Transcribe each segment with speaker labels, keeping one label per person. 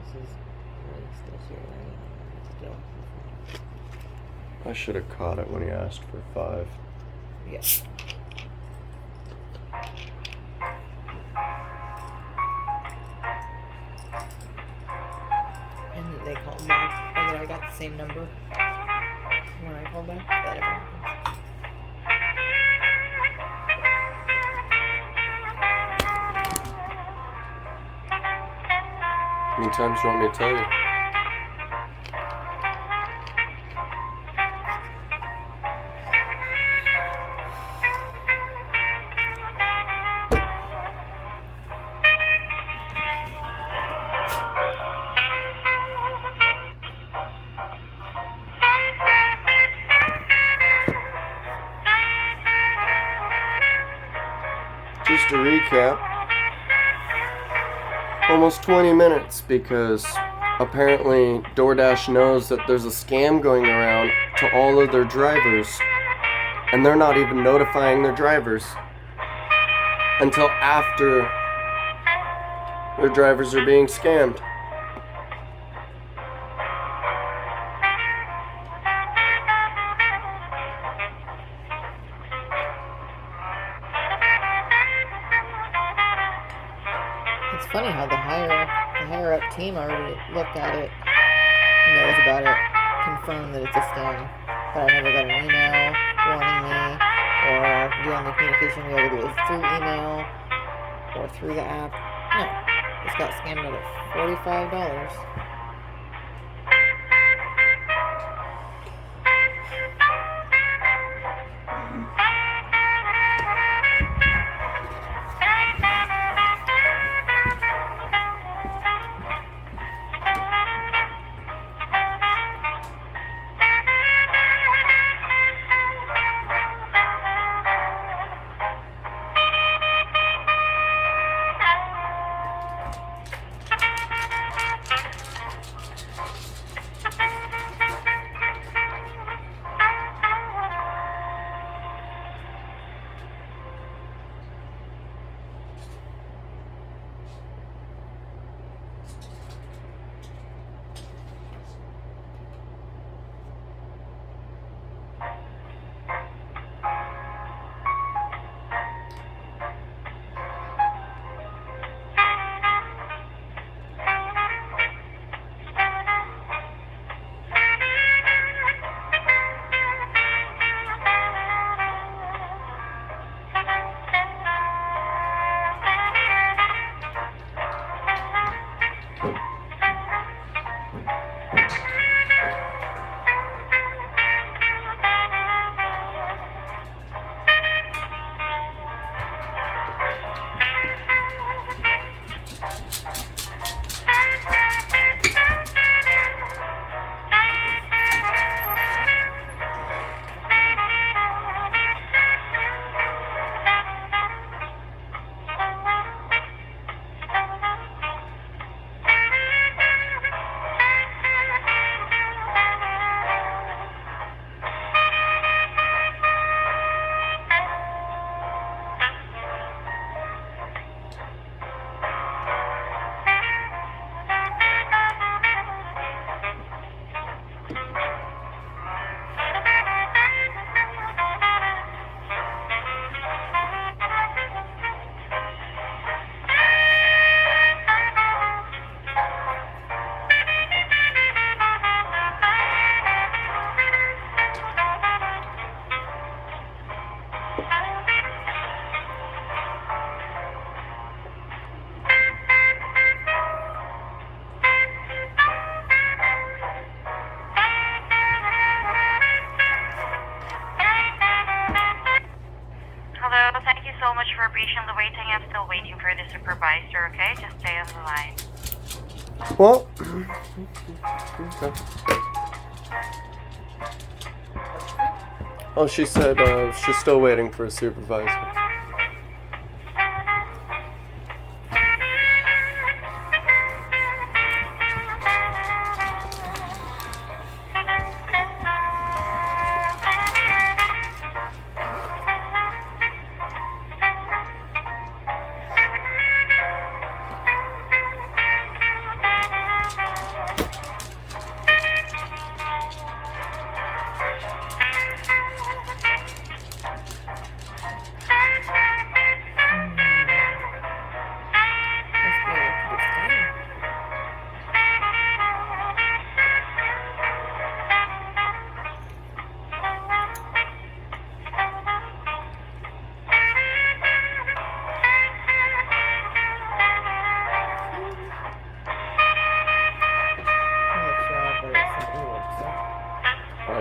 Speaker 1: is really still here, right?
Speaker 2: I should have caught it when he asked for 5.
Speaker 1: Yeah. And then they called back, or that I got the same number when I called back. That ever happened.
Speaker 2: How many times do you want me to tell you? Just to recap, almost 20 minutes because apparently DoorDash knows that there's a scam going around to all of their drivers, and they're not even notifying their drivers until after their drivers are being scammed.
Speaker 1: It's funny how the higher up team already looked at it, knows about it, confirmed that it's a scam. But I never got an email warning me, or the only communication we ever do is through email or through the app. No, just got scammed out of $45.
Speaker 3: Thank you so much for patiently waiting. I'm still waiting for the supervisor, okay? Just stay on the line.
Speaker 2: Well, okay. Oh, she said she's still waiting for a supervisor.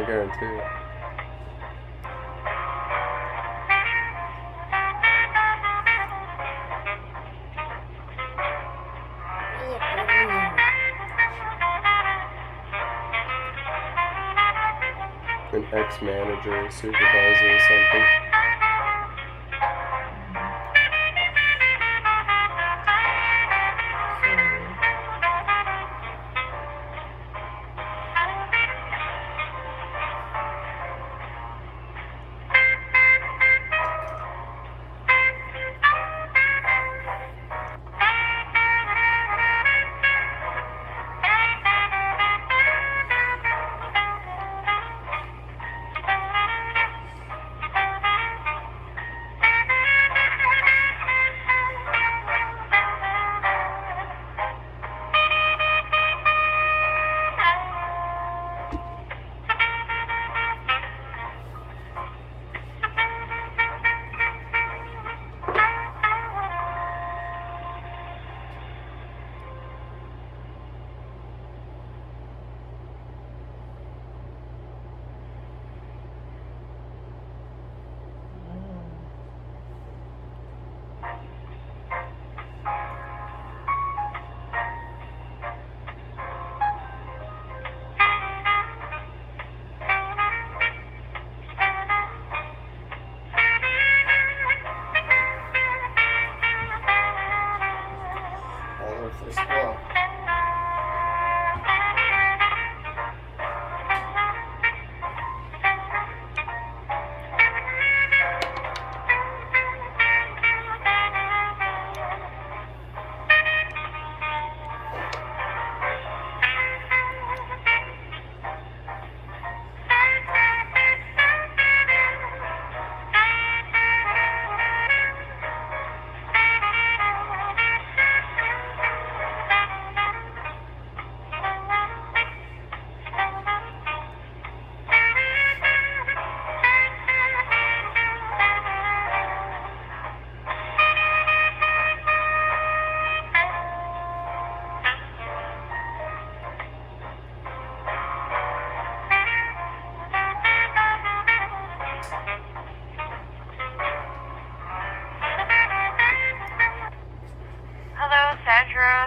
Speaker 2: guarantee it. An ex-manager, supervisor, or something.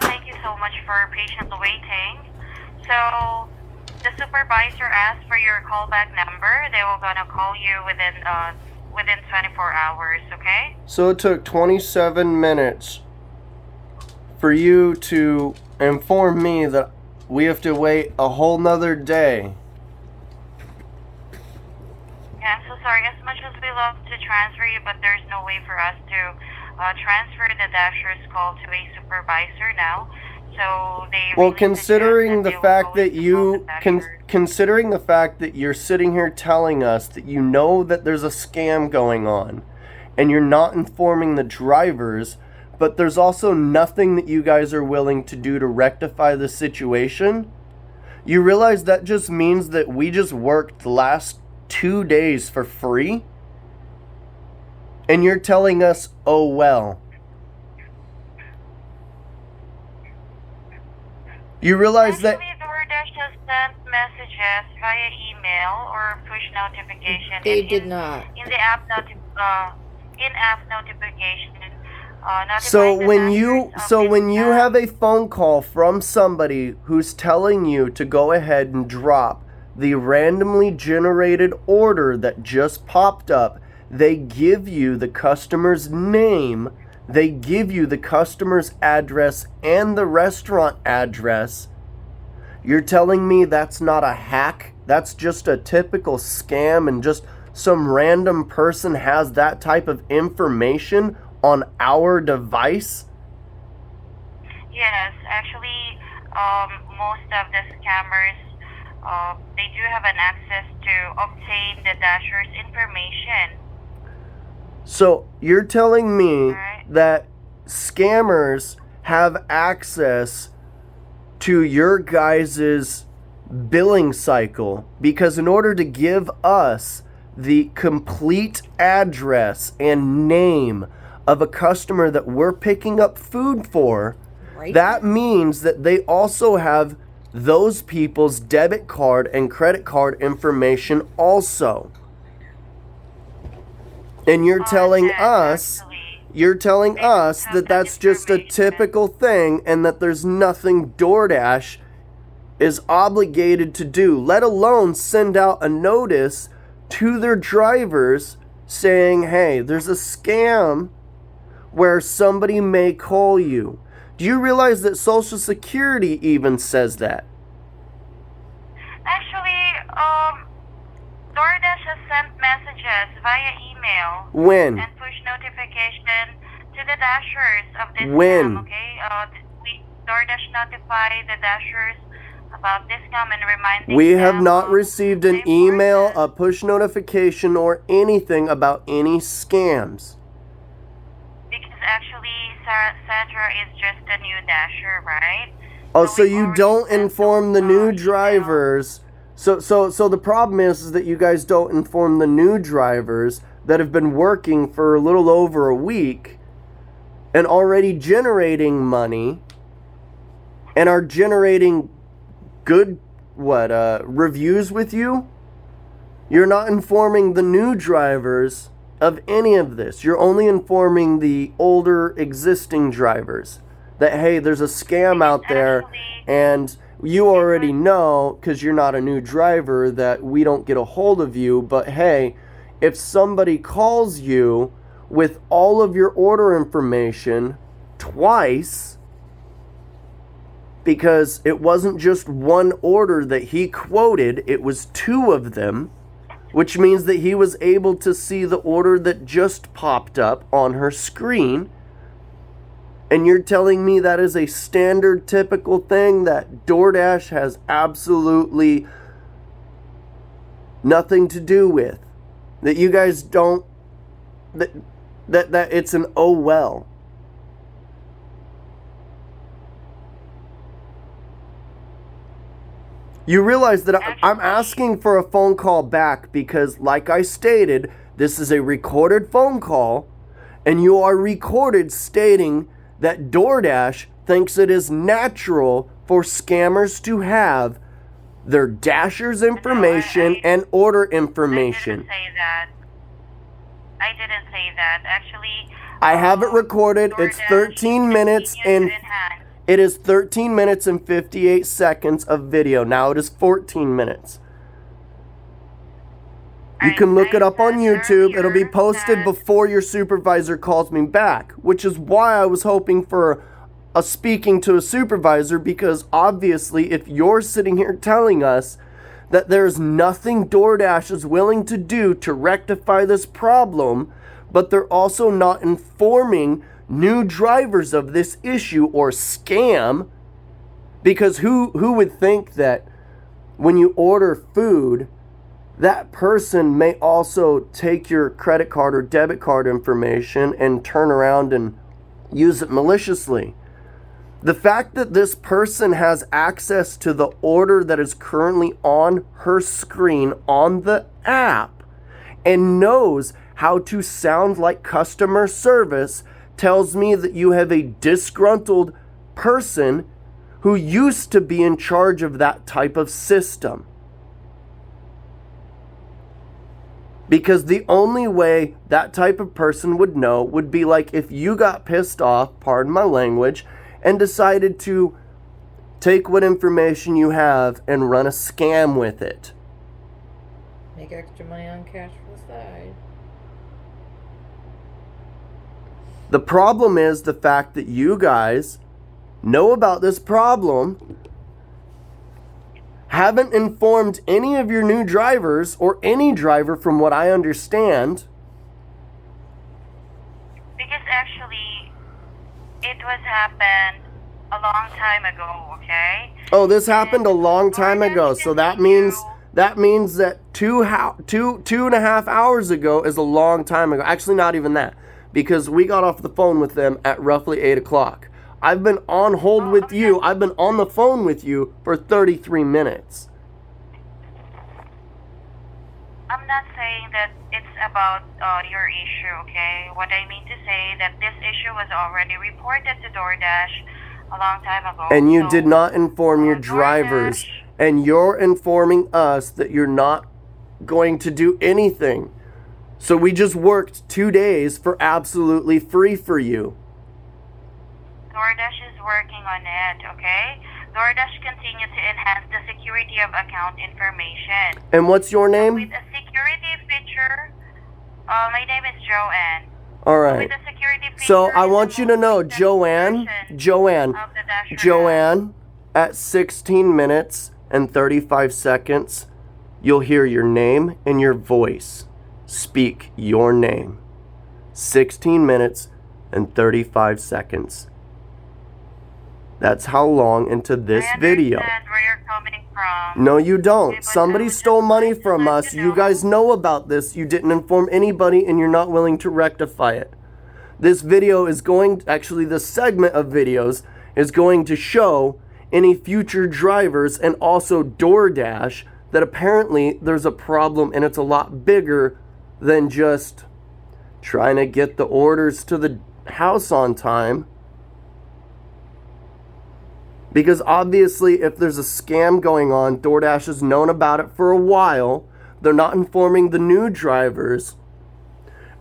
Speaker 3: Thank you so much for patiently waiting. So, the supervisor asked for your callback number. They were gonna call you within 24 hours, okay?
Speaker 2: So it took 27 minutes for you to inform me that we have to wait a whole nother day.
Speaker 3: Yeah, I'm so sorry. As much as we love to transfer you, but there's no way for us to transfer the dasher's call to a supervisor now. So they
Speaker 2: Well,
Speaker 3: really
Speaker 2: considering
Speaker 3: suggest
Speaker 2: the
Speaker 3: they will
Speaker 2: fact
Speaker 3: go
Speaker 2: that
Speaker 3: into
Speaker 2: you
Speaker 3: call the dasher.
Speaker 2: considering the fact that you're sitting here telling us that you know that there's a scam going on and you're not informing the drivers, but there's also nothing that you guys are willing to do to rectify the situation, you realize that just means that we just worked the last 2 days for free? And you're telling us, oh well. You realize that...
Speaker 3: Actually, DoorDash has sent messages via email or push notification.
Speaker 1: They
Speaker 3: and
Speaker 1: did
Speaker 3: in,
Speaker 1: not.
Speaker 3: In the app in-app notification.
Speaker 2: So
Speaker 3: notifying the
Speaker 2: when
Speaker 3: dashers
Speaker 2: you
Speaker 3: of
Speaker 2: have a phone call from somebody who's telling you to go ahead and drop the randomly generated order that just popped up, they give you the customer's name, they give you the customer's address and the restaurant address. You're telling me that's not a hack? That's just a typical scam and just some random person has that type of information on our device?
Speaker 3: Yes, actually, most of the scammers, they do have an access to obtain the dasher's information.
Speaker 2: So you're telling me
Speaker 3: Right.
Speaker 2: that scammers have access to your guys' billing cycle, because in order to give us the complete address and name of a customer that we're picking up food for,
Speaker 1: Right?
Speaker 2: that means that they also have those people's debit card and credit card information also. And you're telling us that that's just a typical thing and that there's nothing DoorDash is obligated to do, let alone send out a notice to their drivers saying, hey, there's a scam where somebody may call you. Do you realize that Social Security even says that?
Speaker 3: Actually, DoorDash has sent messages via email.
Speaker 2: When?
Speaker 3: And push notification to the dashers of this
Speaker 2: When?
Speaker 3: scam, okay? DoorDash notify the dashers about this scam and reminding
Speaker 2: We have
Speaker 3: them
Speaker 2: not
Speaker 3: of
Speaker 2: received an
Speaker 3: the
Speaker 2: email,
Speaker 3: importance.
Speaker 2: a push notification, or anything about any scams.
Speaker 3: Because actually, Sandra is just a new dasher, right?
Speaker 2: Oh, so
Speaker 3: we
Speaker 2: you
Speaker 3: already
Speaker 2: don't
Speaker 3: sent
Speaker 2: inform the
Speaker 3: those,
Speaker 2: new
Speaker 3: email.
Speaker 2: drivers. So the problem is that you guys don't inform the new drivers that have been working for a little over a week and already generating money and are generating good reviews with you. You're not informing the new drivers of any of this. You're only informing the older existing drivers that, hey, there's a scam out there, and you already know, because you're not a new driver, that we don't get a hold of you. But hey, if somebody calls you with all of your order information twice, because it wasn't just one order that he quoted, it was two of them, which means that he was able to see the order that just popped up on her screen. And you're telling me that is a standard, typical thing that DoorDash has absolutely nothing to do with? That you guys don't, that it's an oh well. You realize that I'm asking for a phone call back because, like I stated, this is a recorded phone call, and you are recorded stating that DoorDash thinks it is natural for scammers to have their dashers information and order information.
Speaker 3: I didn't say that. Actually,
Speaker 2: I have it recorded. It's 13 minutes and it is 13 minutes and 58 seconds of video. Now it is 14 minutes. You can look it up on YouTube. It'll be posted before your supervisor calls me back, which is why I was hoping for a speaking to a supervisor, because obviously if you're sitting here telling us that there's nothing DoorDash is willing to do to rectify this problem, but they're also not informing new drivers of this issue or scam, because who would think that when you order food, that person may also take your credit card or debit card information and turn around and use it maliciously? The fact that this person has access to the order that is currently on her screen on the app and knows how to sound like customer service tells me that you have a disgruntled person who used to be in charge of that type of system. Because the only way that type of person would know would be like if you got pissed off, pardon my language, and decided to take what information you have and run a scam with it.
Speaker 1: Make extra money on cash for the side.
Speaker 2: The problem is the fact that you guys know about this problem, haven't informed any of your new drivers or any driver from what I understand.
Speaker 3: Because actually, it was happened a long time ago, okay?
Speaker 2: Oh, this happened a long time ago. So that means that two and a half hours ago is a long time ago. Actually, not even that, because we got off the phone with them at roughly 8 o'clock. I've been on hold with you. I've been on the phone with you for 33 minutes.
Speaker 3: I'm not saying that it's about your issue, okay? What I mean to say that this issue was already reported to DoorDash a long time ago.
Speaker 2: And you
Speaker 3: So,
Speaker 2: did not inform your drivers.
Speaker 3: DoorDash,
Speaker 2: And you're informing us that you're not going to do anything. So we just worked 2 days for absolutely free for you.
Speaker 3: DoorDash is working on it, okay? DoorDash continues to enhance the security of account information.
Speaker 2: And what's your
Speaker 3: With
Speaker 2: name?
Speaker 3: a security feature, my name is Joanne.
Speaker 2: All
Speaker 3: With
Speaker 2: right.
Speaker 3: the security feature,
Speaker 2: So I
Speaker 3: it's
Speaker 2: want
Speaker 3: the
Speaker 2: you to
Speaker 3: most
Speaker 2: know,
Speaker 3: recent
Speaker 2: Joanne,
Speaker 3: version
Speaker 2: Joanne,
Speaker 3: of the Dasher app.
Speaker 2: Joanne, at 16 minutes and 35 seconds, you'll hear your name and your voice. Speak your name. 16 minutes and 35 seconds. That's how long into this video.
Speaker 3: I understand where you're coming from.
Speaker 2: No, you
Speaker 3: Okay,
Speaker 2: don't.
Speaker 3: but
Speaker 2: Somebody
Speaker 3: I would
Speaker 2: stole
Speaker 3: just
Speaker 2: money
Speaker 3: like to
Speaker 2: from
Speaker 3: let
Speaker 2: us.
Speaker 3: you
Speaker 2: You
Speaker 3: know-
Speaker 2: guys know about this. You didn't inform anybody and you're not willing to rectify it. This video is going, actually this segment of videos is going to show any future drivers and also DoorDash that apparently there's a problem and it's a lot bigger than just trying to get the orders to the house on time. Because obviously, if there's a scam going on, DoorDash has known about it for a while. They're not informing the new drivers,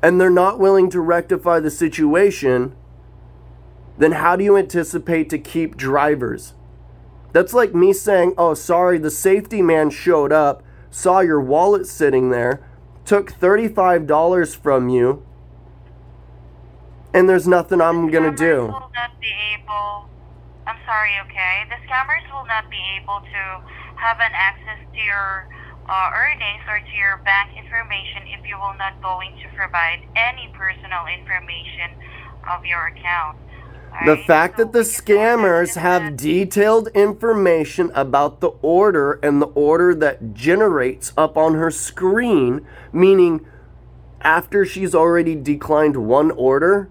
Speaker 2: and they're not willing to rectify the situation. Then how do you anticipate to keep drivers? That's like me saying, oh, sorry, the safety man showed up, saw your wallet sitting there, took $35 from you, and there's nothing I'm going to do.
Speaker 3: Will not be able, I'm sorry, okay? The scammers will not be able to have an access to your earnings or to your bank information if you will not going to provide any personal information of your account.
Speaker 2: The
Speaker 3: Alright?
Speaker 2: fact
Speaker 3: So
Speaker 2: that the
Speaker 3: we can go ahead
Speaker 2: scammers
Speaker 3: and
Speaker 2: have
Speaker 3: then-
Speaker 2: detailed information about the order and the order that generates up on her screen, meaning after she's already declined one order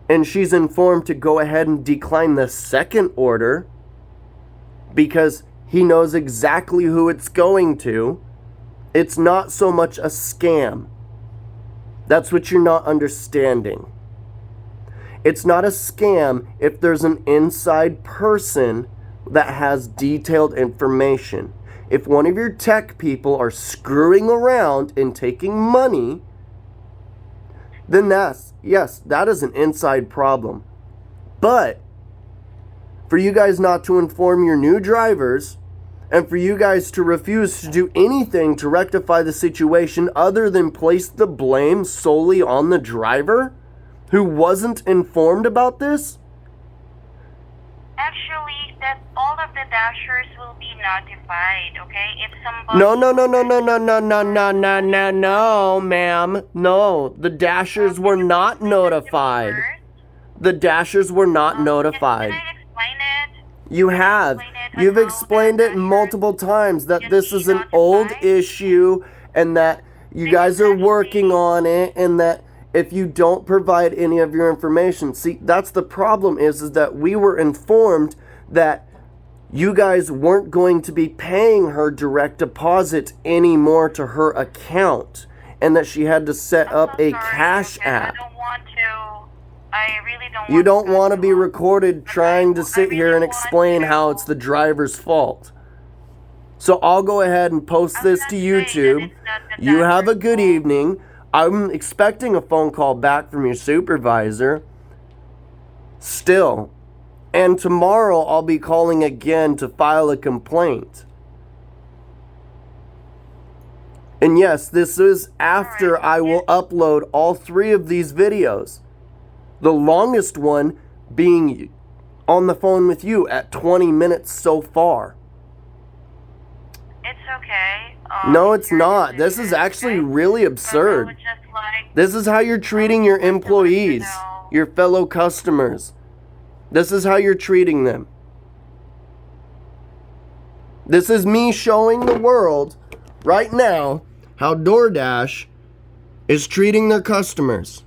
Speaker 2: and she's informed to go ahead and decline the second order because he knows exactly who it's going to, it's not so much a scam. That's what you're not understanding. It's not a scam if there's an inside person that has detailed information. If one of your tech people are screwing around and taking money, then yes, that is an inside problem. But for you guys not to inform your new drivers and for you guys to refuse to do anything to rectify the situation other than place the blame solely on the driver who wasn't informed about this?
Speaker 3: Actually, that all of the dashers will be notified, okay? If somebody...
Speaker 2: No, ma'am. No, the Dashers were not notified. The Dashers were not notified.
Speaker 3: Can I explain it?
Speaker 2: You have. You've explained it multiple times that this is an old issue and that you guys are working on it and that if you don't provide any of your information. See, that's the problem is that we were informed that you guys weren't going to be paying her direct deposit anymore to her account and that she had to set up a cash app.
Speaker 3: I really don't want
Speaker 2: You don't want to be
Speaker 3: go on.
Speaker 2: recorded trying to sit here and explain how it's the driver's fault. So I'll go ahead and post
Speaker 3: I'm
Speaker 2: this
Speaker 3: not
Speaker 2: to
Speaker 3: saying that
Speaker 2: YouTube.
Speaker 3: it's not the
Speaker 2: You have a
Speaker 3: driver's
Speaker 2: good
Speaker 3: fault.
Speaker 2: evening. I'm expecting a phone call back from your supervisor. Still. And tomorrow I'll be calling again to file a complaint. And yes, this is after I will upload all 3 of these videos. The longest one being on the phone with you at 20 minutes so far.
Speaker 3: It's okay.
Speaker 2: No, it's
Speaker 3: your
Speaker 2: not. This is
Speaker 3: decision,
Speaker 2: actually
Speaker 3: okay?
Speaker 2: really
Speaker 3: But I
Speaker 2: absurd.
Speaker 3: would just like
Speaker 2: This is how you're treating your employees, your fellow customers. This is how you're treating them. This is me showing the world right now how DoorDash is treating their customers.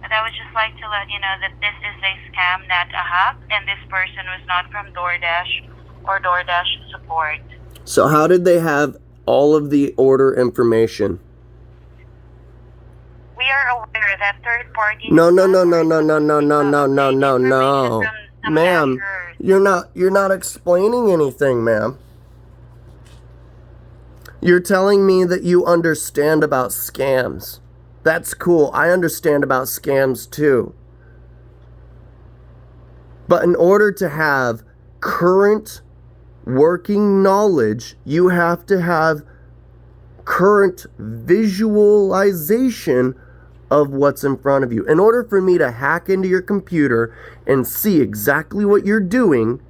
Speaker 3: But I would just like to let you know that this is a scam, not a hack, and this person was not from DoorDash or DoorDash support.
Speaker 2: So how did they have all of the order information?
Speaker 3: are aware that third parties.
Speaker 2: No, no, no, no, no, no, no, no, no, no, no, no. Ma'am, you're not explaining anything, ma'am. You're telling me that you understand about scams. That's cool. I understand about scams too. But in order to have current working knowledge, you have to have current visualization of what's in front of you. In order for me to hack into your computer and see exactly what you're doing,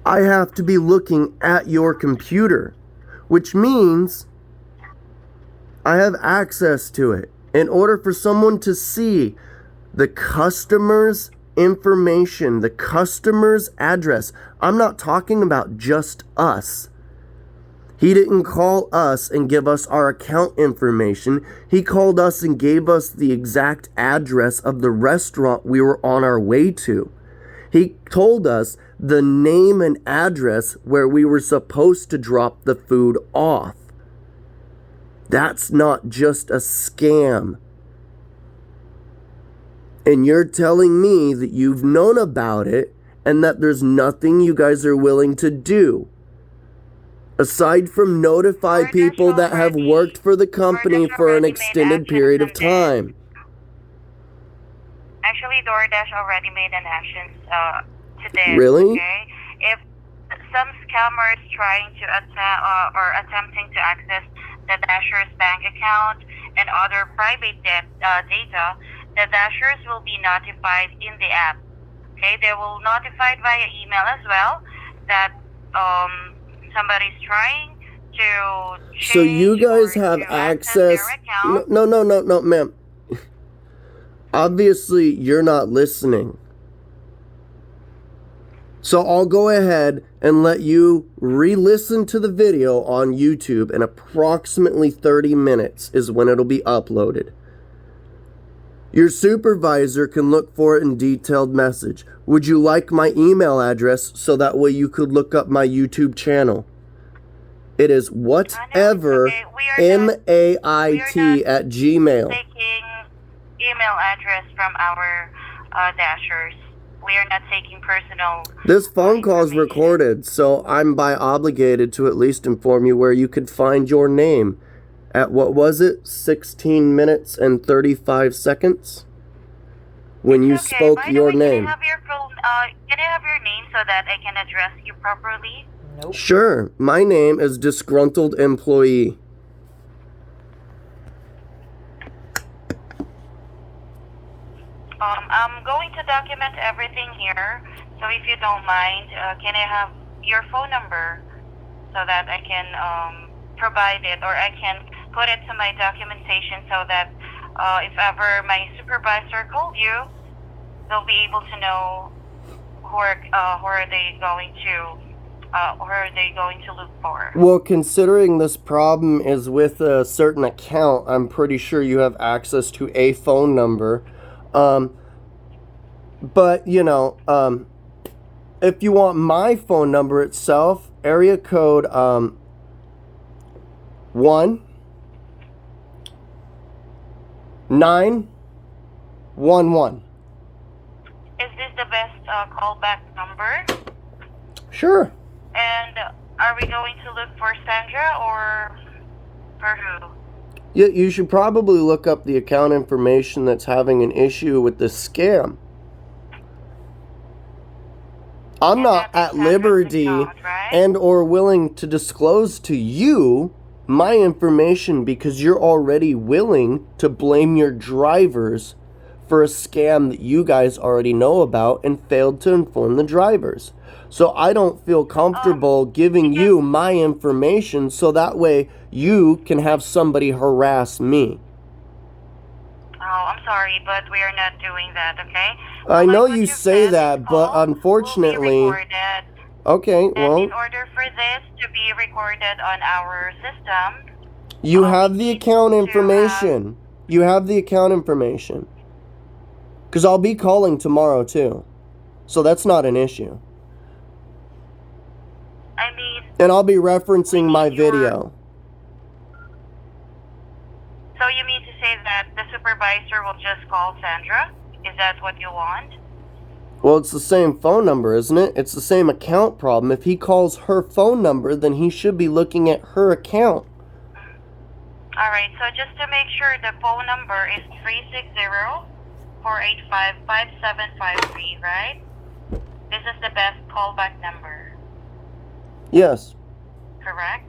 Speaker 2: I have to be looking at your computer, which means I have access to it. In order for someone to see the customer's information, the customer's address, I'm not talking about just us. He didn't call us and give us our account information. He called us and gave us the exact address of the restaurant we were on our way to. He told us the name and address where we were supposed to drop the food off. That's not just a scam. And you're telling me that you've known about it and that there's nothing you guys are willing to do. Aside from notify people that have worked for the company for an extended period of time.
Speaker 3: Actually, DoorDash already made an action today.
Speaker 2: Really?
Speaker 3: Okay? If some scammers trying to attempting to access the Dasher's bank account and other private data, the Dashers will be notified in the app. Okay? They will notify via email as well that somebody's trying to change.
Speaker 2: So you guys have access. No, ma'am. Obviously, you're not listening. So I'll go ahead and let you re-listen to the video on YouTube in approximately 30 minutes is when it'll be uploaded. Your supervisor can look for it in detailed message. Would you like my email address so that way you could look up my YouTube channel? It is whatever MAIT@gmail.
Speaker 3: Taking email address from our Dashers. We are not taking personal.
Speaker 2: This phone call is recorded, so I'm obligated to at least inform you where you could find your name. At what was it? 16 minutes and 35 seconds? When you spoke your name.
Speaker 3: Can I have your name so that I can address you properly?
Speaker 1: Nope.
Speaker 2: Sure. My name is Disgruntled Employee.
Speaker 3: I'm going to document everything here. So if you don't mind, can I have your phone number so that I can provide it, or I can put it to my documentation so that if ever my supervisor called you, they'll be able to know who are they going to look for.
Speaker 2: Well, considering this problem is with a certain account, I'm pretty sure you have access to a phone number. But, you know, if you want my phone number itself, area code 1911.
Speaker 3: Is this the best callback number?
Speaker 2: Sure.
Speaker 3: And are we going to look for Sandra or for who?
Speaker 2: Yeah, you should probably look up the account information that's having an issue with this scam. I'm not at liberty and or willing to disclose to you my information because you're already willing to blame your drivers for a scam that you guys already know about and failed to inform the drivers. So I don't feel comfortable giving you my information so that way you can have somebody harass me.
Speaker 3: Oh, I'm sorry, but we are not doing that, okay?
Speaker 2: I know you say that, but unfortunately... Okay, well...
Speaker 3: And in order for this to be recorded on our system...
Speaker 2: You have the account information. You have the account information. Because I'll be calling tomorrow, too. So that's not an issue.
Speaker 3: I mean...
Speaker 2: And I'll be referencing my video.
Speaker 3: So you mean to say that the supervisor will just call Sandra? Is that what you want?
Speaker 2: Well, it's the same phone number, isn't it? It's the same account problem. If he calls her phone number, then he should be looking at her account.
Speaker 3: Alright, so just to make sure, the phone number is 360-485-5753, right? This is the best callback number,
Speaker 2: Yes.
Speaker 3: correct?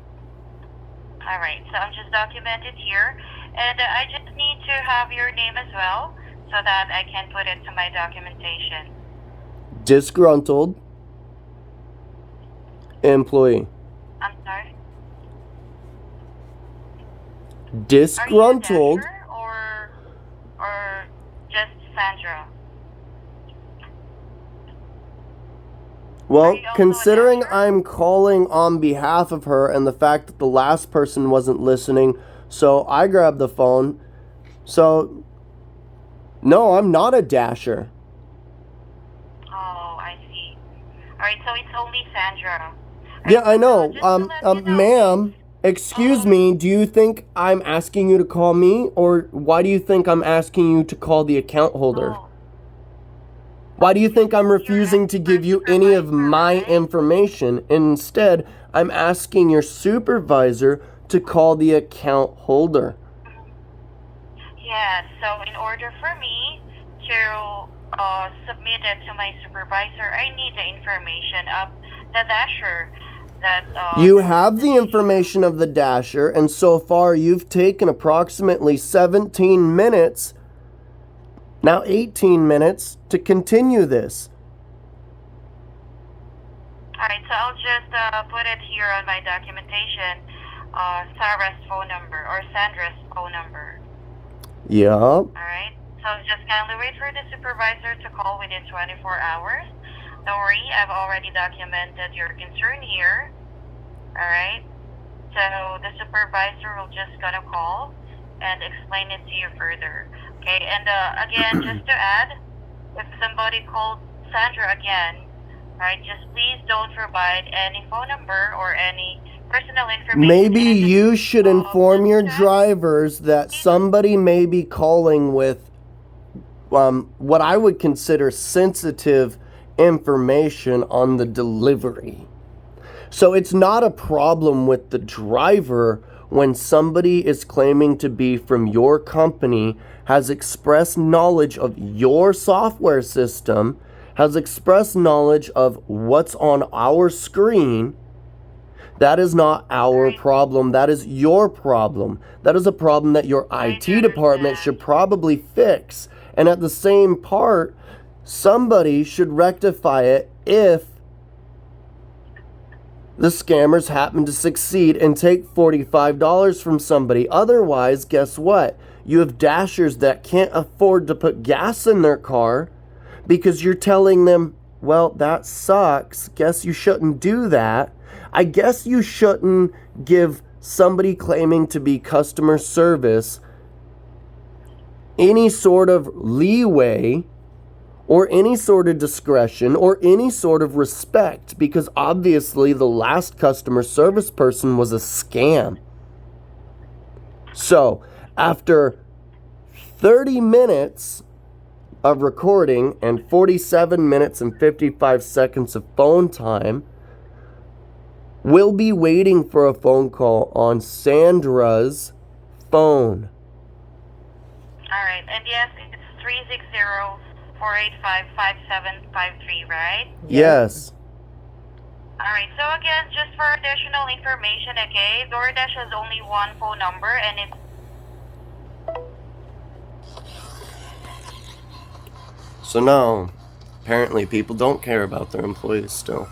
Speaker 3: Alright, so I'm just documented here. And I just need to have your name as well, so that I can put it to my documentation.
Speaker 2: Disgruntled employee.
Speaker 3: I'm sorry?
Speaker 2: Disgruntled.
Speaker 3: Are you a dasher or just Sandra?
Speaker 2: Well,
Speaker 3: Are you also a
Speaker 2: considering
Speaker 3: dasher?
Speaker 2: I'm calling on behalf of her and the fact that the last person wasn't listening, so I grabbed the phone. So, no, I'm not a dasher.
Speaker 3: Oh, I see. Alright, so it's only Sandra.
Speaker 2: Yeah, I know.
Speaker 3: Just to let you know,
Speaker 2: Ma'am, excuse me, do you think I'm asking you to call me, or why do you think I'm asking you to call the account holder?
Speaker 3: Oh,
Speaker 2: Why do you think I'm refusing to give you any of my information? Instead, I'm asking your supervisor to call the account holder.
Speaker 3: yes. So in order for me to submit it to my supervisor, I need the information of the dasher that...
Speaker 2: You have the information of the dasher, and so far you've taken approximately 17 minutes, now 18 minutes, to continue this.
Speaker 3: Alright, so I'll just put it here on my documentation, Sarah's phone number or Sandra's phone number.
Speaker 2: Yeah.
Speaker 3: Alright, so just kindly wait for the supervisor to call within 24 hours. Don't worry, I've already documented your concern here. Alright, so the supervisor will just gonna call and explain it to you further. Okay, and again, just to add, if somebody called Sandra again, right, just please don't provide any phone number or any personal information.
Speaker 2: Maybe
Speaker 3: And
Speaker 2: you should inform your
Speaker 3: just check.
Speaker 2: drivers that somebody may be calling with what I would consider sensitive information on the delivery. So it's not a problem with the driver when somebody is claiming to be from your company, has expressed knowledge of your software system, has expressed knowledge of what's on our screen. That is not our problem. That is your problem. That is a problem that your IT department should probably fix. And at the same part, somebody should rectify it if the scammers happen to succeed and take $45 from somebody. Otherwise, guess what? You have dashers that can't afford to put gas in their car because you're telling them, well, that sucks. Guess you shouldn't do that. I guess you shouldn't give somebody claiming to be customer service any sort of leeway or any sort of discretion or any sort of respect, because obviously the last customer service person was a scam. So, after 30 minutes of recording and 47 minutes and 55 seconds of phone time, we'll be waiting for a phone call on Sandra's phone.
Speaker 3: Alright, and yes, it's 360-485-5753, right?
Speaker 2: Yes.
Speaker 3: Alright, so again, just for additional information, okay, DoorDash has only one phone number and it's...
Speaker 2: So now, apparently people don't care about their employees still.